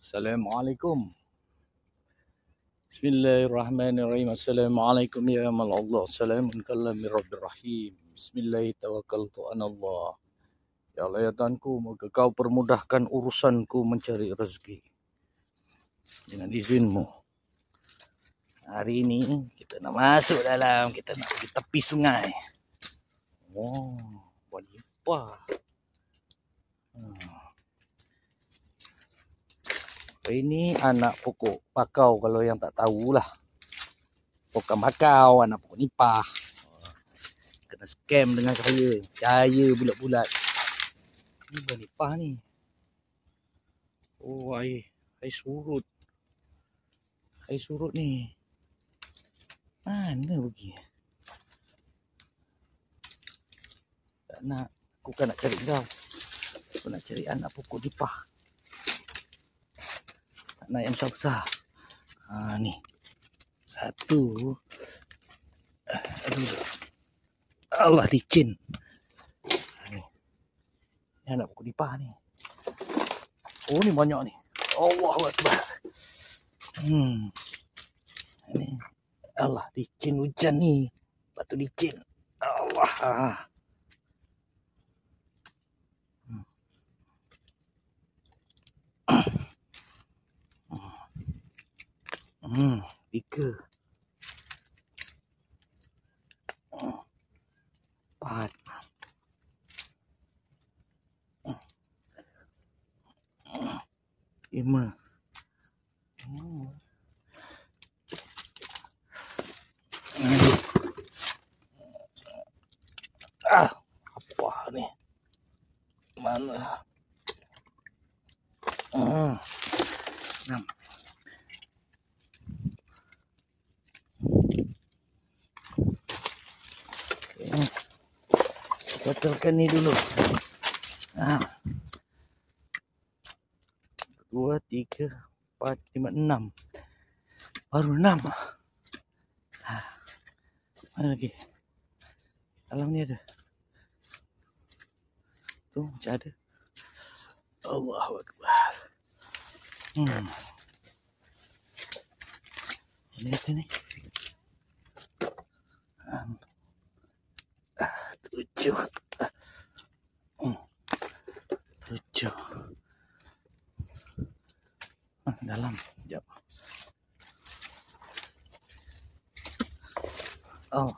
Assalamualaikum. Bismillahirrahmanirrahim. Assalamualaikum ya amal Allah. Assalamun kalam Rabbir Rahim. Bismillahi tawakkaltu ala Allah. Ya Allah ya Tuhanku, moga kau permudahkan urusanku mencari rezeki. Dengan izinmu. Hari ini kita nak masuk dalam, kita nak pergi tepi sungai. Oh, buat limpah. Ini anak pokok bakau kalau yang tak tahulah. Pokok bakau, anak pokok nipah. Kena scam dengan saya. Cahaya bulat-bulat. Ini buah nipah ni. Oh, air surut. Air surut ni. Mana pergi? Tak nak. Aku kan nak cari kau. Aku nak cari anak pokok nipah. Tak nak yang besar-besar. Ni. Satu. Aduh. Allah licin. Ni. Ni anak pokok nipah ni. Oh, ni banyak ni. Allahu Akbar. Ni. Allah licin hujan ni. Batu licin. Allah. Tiga. Empat. Lima. Apa ni? Mana? 6. Setelkan ni dulu. 2, 3, 4, 5, 6. Baru 6. Mana lagi? Dalam ni ada. Tu macam ada. Allahu Akbar. Ini apa ni? 7. 7. Dalam. Sekejap. Oh.